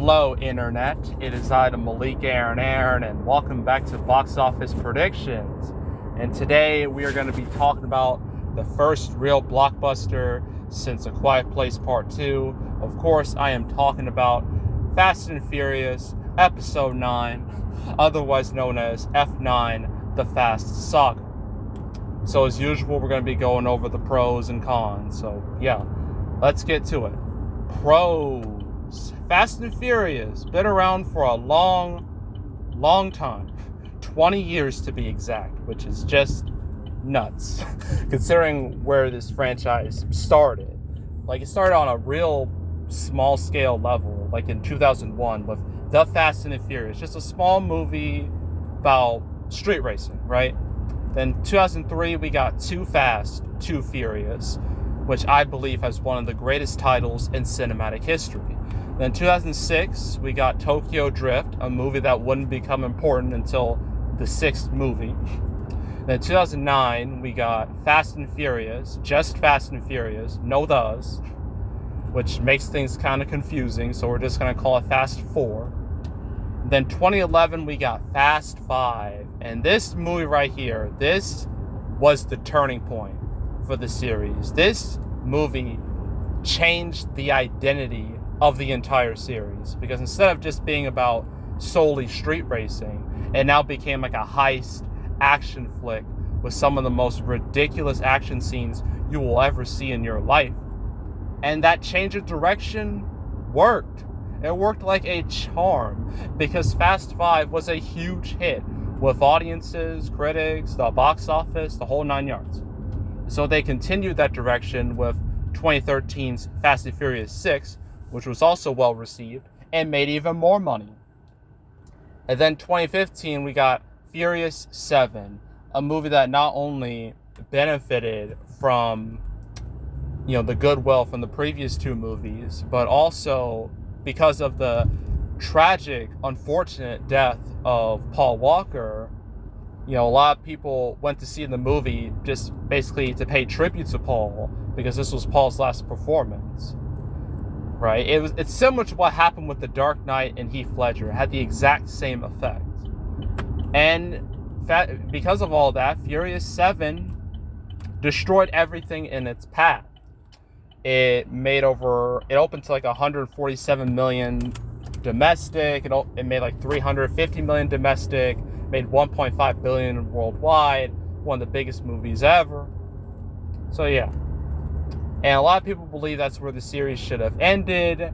Hello, Internet. It is I, the Malik Aaron, and welcome back to Box Office Predictions. And today we are going to be talking about the first real blockbuster since A Quiet Place Part 2. Of course, I am talking about Fast and Furious Episode 9, otherwise known as F9, the Fast Saga. So as usual, we're going to be going over the pros and cons. So yeah, let's get to it. Pros. Fast and Furious, been around for a long time. 20 years to be exact, which is just nuts, considering where this franchise started. Like, it started on a real small scale level, like in 2001 with The Fast and the Furious, just a small movie about street racing, right? Then 2003, we got Too Fast, Too Furious, which I believe has one of the greatest titles in cinematic history. Then 2006, we got Tokyo Drift, a movie that wouldn't become important until the sixth movie. Then 2009, we got Fast and Furious, just Fast and Furious, no thes, which makes things kind of confusing, so we're just going to call it Fast 4. Then 2011, we got Fast 5, and this movie right here, this was the turning point for the series. This movie changed the identity of the entire series, because instead of just being about solely street racing, it now became like a heist action flick with some of the most ridiculous action scenes you will ever see in your life. And that change of direction worked. It worked like a charm, because Fast 5 was a huge hit with audiences, critics, the box office, the whole 9 yards. So they continued that direction with 2013's Fast and Furious 6, which was also well received and made even more money. And then 2015, we got Furious 7, a movie that not only benefited from, the goodwill from the previous two movies, but also because of the tragic, unfortunate death of Paul Walker. A lot of people went to see the movie just basically to pay tribute to Paul, because this was Paul's last performance. Right? It's similar to what happened with The Dark Knight and Heath Ledger. It had the exact same effect. And because of all that, Furious 7 destroyed everything in its path. It opened to like 147 million domestic. It made like 350 million domestic. Made 1.5 billion worldwide. One of the biggest movies ever. So yeah. And a lot of people believe that's where the series should have ended,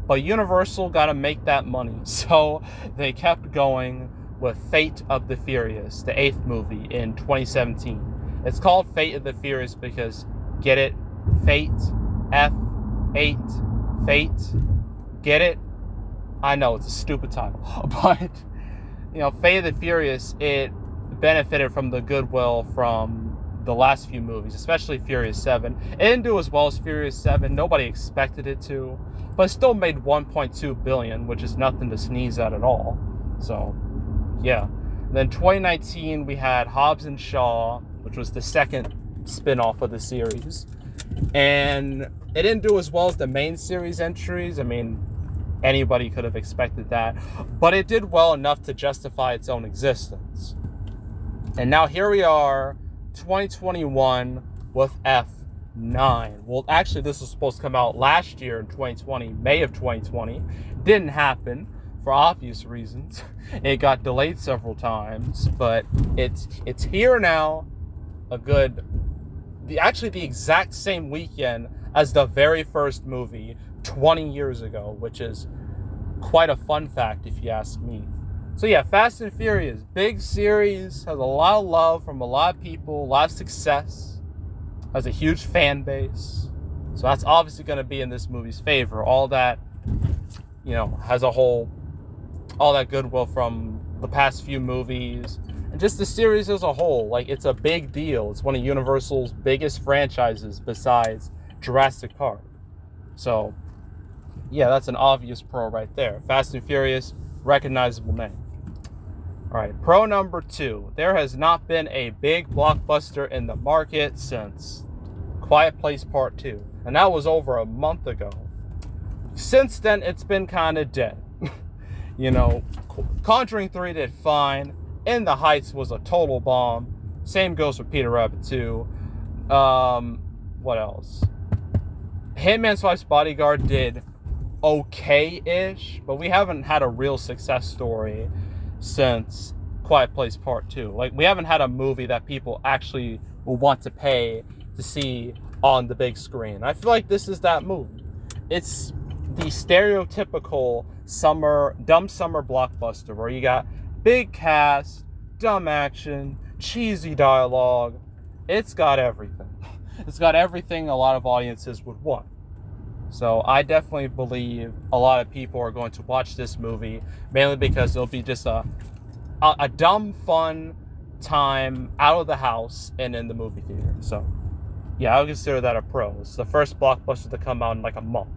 but Universal got to make that money, so they kept going with Fate of the Furious, the 8th movie in 2017. It's called Fate of the Furious because, get it? Fate, F8, Fate, get it? I know, it's a stupid title, but, Fate of the Furious, it benefited from the goodwill from the last few movies, especially Furious 7. It didn't do as well as Furious 7. Nobody expected it to, but it still made 1.2 billion, which is nothing to sneeze at all. So, yeah. And then 2019, we had Hobbs and Shaw, which was the second spin-off of the series. And it didn't do as well as the main series entries. I mean, anybody could have expected that. But it did well enough to justify its own existence. And now here we are, 2021 with F9. Well, actually, this was supposed to come out last year in 2020, May of 2020. Didn't happen for obvious reasons. It got delayed several times, but it's here now. The exact same weekend as the very first movie 20 years ago, which is quite a fun fact if you ask me. So yeah, Fast and Furious, big series, has a lot of love from a lot of people, a lot of success, has a huge fan base. So that's obviously going to be in this movie's favor. All that, has all that goodwill from the past few movies, and just the series as a whole. Like, it's a big deal. It's one of Universal's biggest franchises besides Jurassic Park. So, yeah, that's an obvious pro right there. Fast and Furious, recognizable name. All right, pro number 2. There has not been a big blockbuster in the market since Quiet Place Part 2. And that was over a month ago. Since then, it's been kind of dead. You know, Conjuring 3 did fine. In the Heights was a total bomb. Same goes for Peter Rabbit 2. What else? Hitman's Wife's Bodyguard did okay-ish, but we haven't had a real success story since Quiet Place Part 2. Like, we haven't had a movie that people actually will want to pay to see on the big screen. I feel like this is that movie. It's the stereotypical dumb summer blockbuster where you got big cast, dumb action, cheesy dialogue. It's got everything. It's got everything a lot of audiences would want. So I definitely believe a lot of people are going to watch this movie, mainly because it'll be just a dumb, fun time out of the house and in the movie theater. So yeah, I would consider that a pro. It's the first blockbuster to come out in like a month.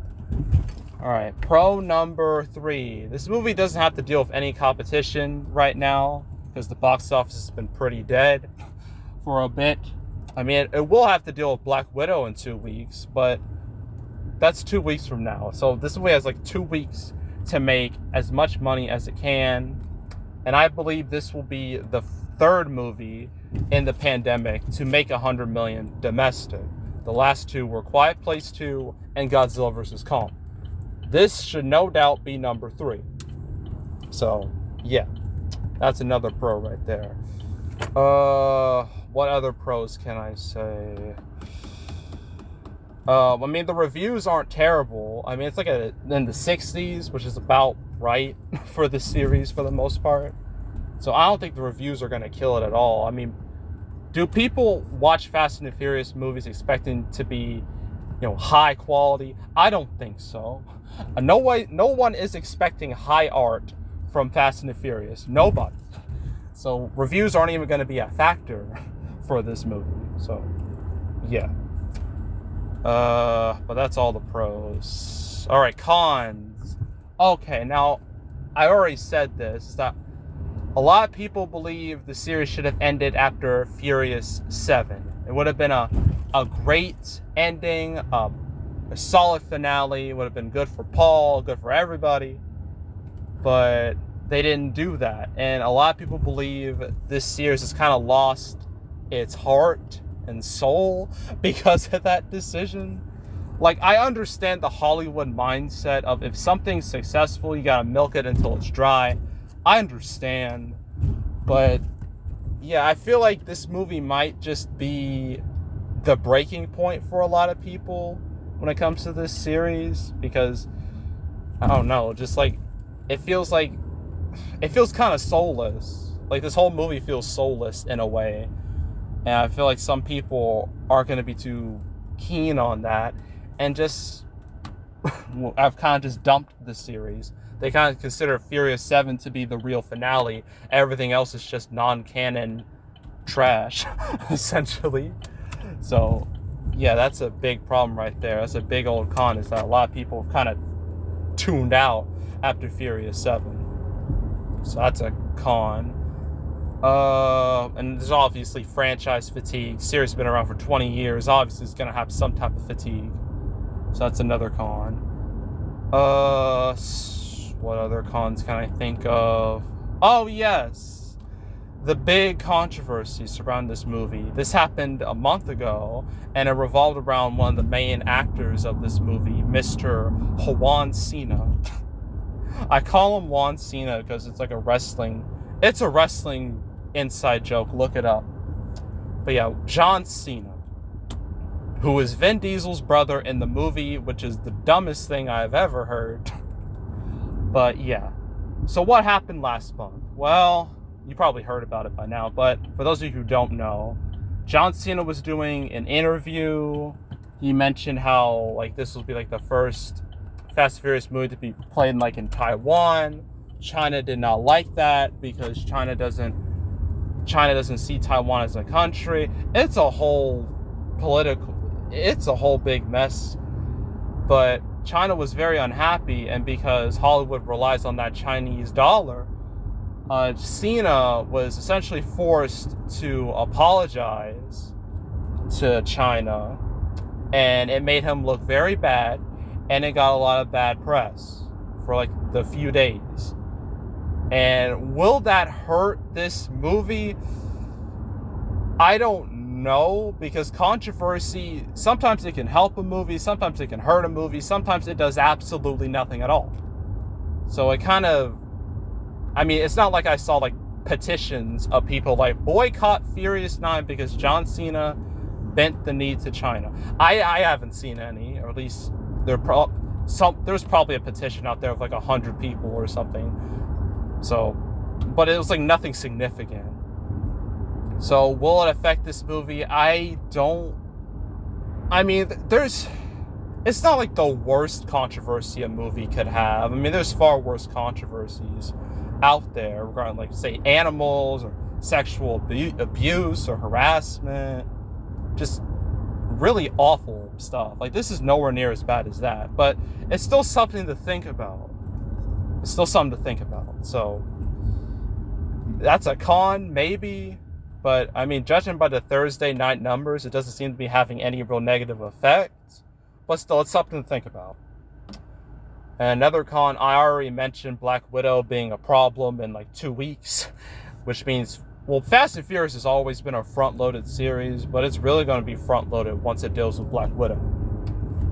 All right, pro number 3. This movie doesn't have to deal with any competition right now because the box office has been pretty dead for a bit. I mean, it will have to deal with Black Widow in 2 weeks, but that's 2 weeks from now. So this movie has like 2 weeks to make as much money as it can. And I believe this will be the third movie in the pandemic to make $100 million domestic. The last 2 were Quiet Place 2 and Godzilla vs. Kong. This should no doubt be number 3. So, yeah. That's another pro right there. What other pros can I say? I mean, the reviews aren't terrible. I mean, it's like in the 60s, which is about right for the series for the most part. So I don't think the reviews are going to kill it at all. I mean, do people watch Fast and the Furious movies expecting to be, high quality? I don't think so. No one is expecting high art from Fast and the Furious. Nobody. So reviews aren't even going to be a factor for this movie. So, yeah. But that's all the pros. All right, cons. Okay, now, I already said this, is that a lot of people believe the series should have ended after Furious 7. It would have been a great ending, a solid finale. It would have been good for Paul, good for everybody. But they didn't do that. And a lot of people believe this series has kind of lost its heart and soul because of that decision. Like, I understand the Hollywood mindset of if something's successful, you gotta milk it until it's dry. I understand. But yeah, I feel like this movie might just be the breaking point for a lot of people when it comes to this series, because I don't know, just like it feels kind of soulless. Like, this whole movie feels soulless in a way. And I feel like some people aren't going to be too keen on that. And just, I've kind of just dumped the series. They kind of consider Furious 7 to be the real finale. Everything else is just non-canon trash, essentially. So, yeah, that's a big problem right there. That's a big old con, is that a lot of people have kind of tuned out after Furious 7. So that's a con. And there's obviously franchise fatigue. Series has been around for 20 years. Obviously, it's going to have some type of fatigue. So that's another con. What other cons can I think of? Oh, yes. The big controversy surrounding this movie. This happened a month ago, and it revolved around one of the main actors of this movie, Mr. Juan Cena. I call him Juan Cena because it's a wrestling inside joke. Look it up. But yeah, John Cena, who is Vin Diesel's brother in the movie, which is the dumbest thing I've ever heard. But yeah. So what happened last month? Well, you probably heard about it by now, but for those of you who don't know, John Cena was doing an interview. He mentioned how this will be the first Fast and Furious movie to be played in Taiwan. China did not like that because China doesn't see Taiwan as a country. It's a whole big mess. But China was very unhappy, and because Hollywood relies on that Chinese dollar, Cena was essentially forced to apologize to China, and it made him look very bad, and it got a lot of bad press for the few days. And will that hurt this movie? I don't know, because controversy, sometimes it can help a movie, sometimes it can hurt a movie, sometimes it does absolutely nothing at all. So it kind of, I mean, it's not like I saw like petitions of people like boycott Furious 9 because John Cena bent the knee to China. I haven't seen any, or at least there's probably a petition out there of like 100 people or something. So, but it was like nothing significant. So will it affect this movie? I mean, it's not like the worst controversy a movie could have. I mean, there's far worse controversies out there regarding, like, say, animals or sexual abuse or harassment. Just really awful stuff. Like, this is nowhere near as bad as that. But it's still something to think about. So, that's a con, maybe. But, I mean, judging by the Thursday night numbers, it doesn't seem to be having any real negative effect. But still, it's something to think about. And another con, I already mentioned Black Widow being a problem in like 2 weeks. Which means, well, Fast and Furious has always been a front-loaded series, but it's really going to be front-loaded once it deals with Black Widow.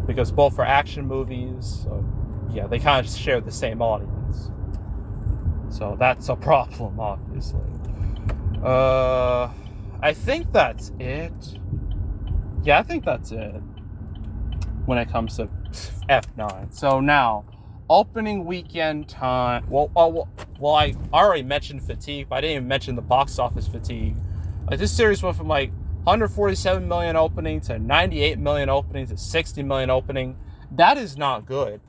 Because both are action movies, so yeah, they kind of share the same audience. So that's a problem, obviously. I think that's it. Yeah, I think that's it when it comes to F9. So now, opening weekend time. Well, I already mentioned fatigue, but I didn't even mention the box office fatigue. Like, this series went from like 147 million opening to 98 million opening to 60 million opening. That is not good.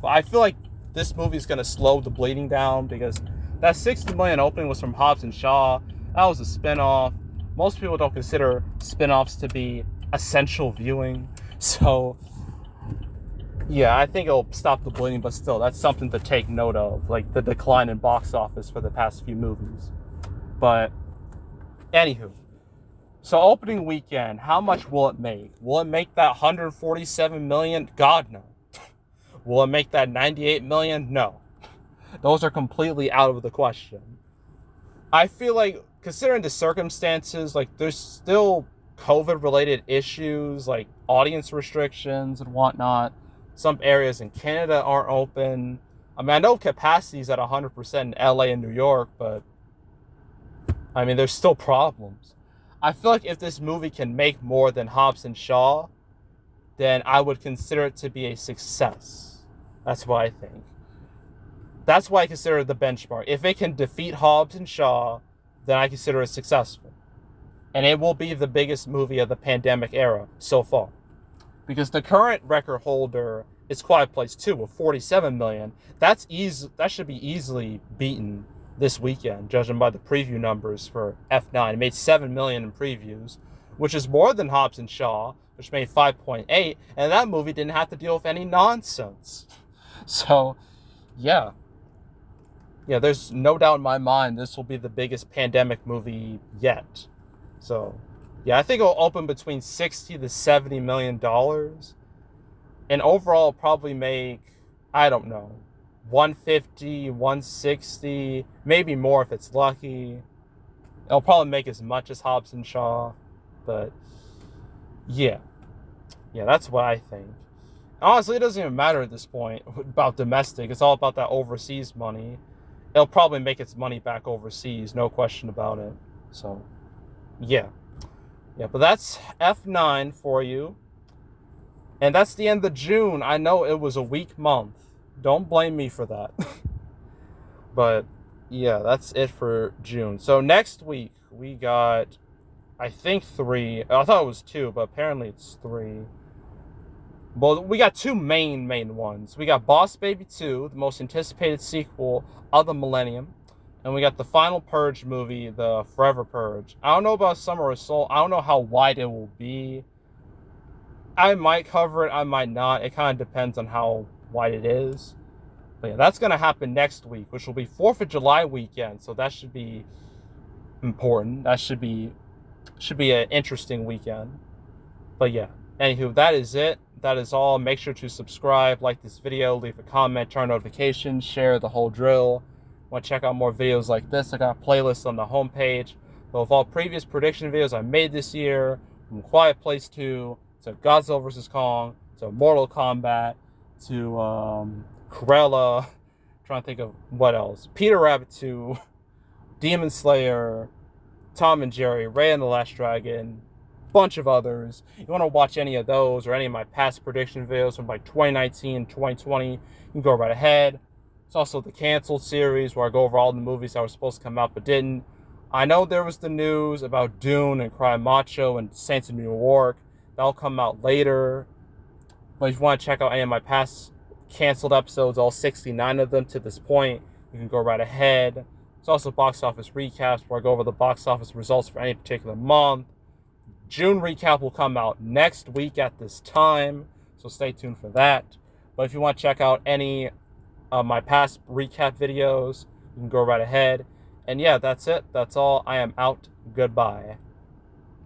But I feel like this movie is going to slow the bleeding down, because that 60 million opening was from Hobbs and Shaw. That was a spinoff. Most people don't consider spinoffs to be essential viewing. So, yeah, I think it'll stop the bleeding, but still, that's something to take note of, like the decline in box office for the past few movies. But, anywho, so opening weekend, how much will it make? Will it make that 147 million? God, no. Will it make that 98 million? No. Those are completely out of the question. I feel like, considering the circumstances, like, there's still COVID-related issues, like audience restrictions and whatnot. Some areas in Canada aren't open. I mean, I know capacity is at 100% in LA and New York, but I mean, there's still problems. I feel like if this movie can make more than Hobbs and Shaw, then I would consider it to be a success. That's what I think. That's why I consider it the benchmark. If it can defeat Hobbs and Shaw, then I consider it successful. And it will be the biggest movie of the pandemic era so far. Because the current record holder is Quiet Place 2 with 47 million. That should be easily beaten this weekend, judging by the preview numbers for F9. It made 7 million in previews, which is more than Hobbs and Shaw, which made 5.8, and that movie didn't have to deal with any nonsense. So, yeah. Yeah, there's no doubt in my mind this will be the biggest pandemic movie yet. So, yeah, I think it'll open between 60 to 70 million dollars. And overall probably make, I don't know, 150, 160, maybe more if it's lucky. It'll probably make as much as Hobbs and Shaw. But yeah. Yeah, that's what I think. Honestly, it doesn't even matter at this point about domestic. It's all about that overseas money. It'll probably make its money back overseas, no question about it. So, yeah. Yeah, but that's F9 for you. And that's the end of June. I know it was a weak month. Don't blame me for that. But, yeah, that's it for June. So, next week, we got, I think, 3. I thought it was 2, but apparently it's 3. Well, we got 2 main ones. We got Boss Baby 2, the most anticipated sequel of the millennium. And we got the final Purge movie, the Forever Purge. I don't know about Summer Assault. I don't know how wide it will be. I might cover it, I might not. It kind of depends on how wide it is. But yeah, that's going to happen next week, which will be 4th of July weekend. So that should be important. That should be an interesting weekend. But yeah, anywho, that is it. That is all. Make sure to subscribe, like this video, leave a comment, turn on notifications, share the whole drill. Want to check out more videos like this, I got a playlist on the homepage of all previous prediction videos I made this year, from Quiet Place 2 to Godzilla vs. Kong to Mortal Kombat to Cruella, trying to think of what else, Peter Rabbit 2, Demon Slayer, Tom and Jerry, Ray and the Last Dragon, bunch of others. You want to watch any of those or any of my past prediction videos from like 2019, 2020, you can go right ahead. It's also the canceled series where I go over all the movies that were supposed to come out but didn't. I know there was the news about Dune and Cry Macho and Saints of New York. That'll come out later. But if you want to check out any of my past canceled episodes, all 69 of them to this point, you can go right ahead. It's also box office recaps where I go over the box office results for any particular month. June recap will come out next week at this time, so stay tuned for that. But if you want to check out any of my past recap videos, you can go right ahead. And yeah, that's it. That's all. I am out. Goodbye.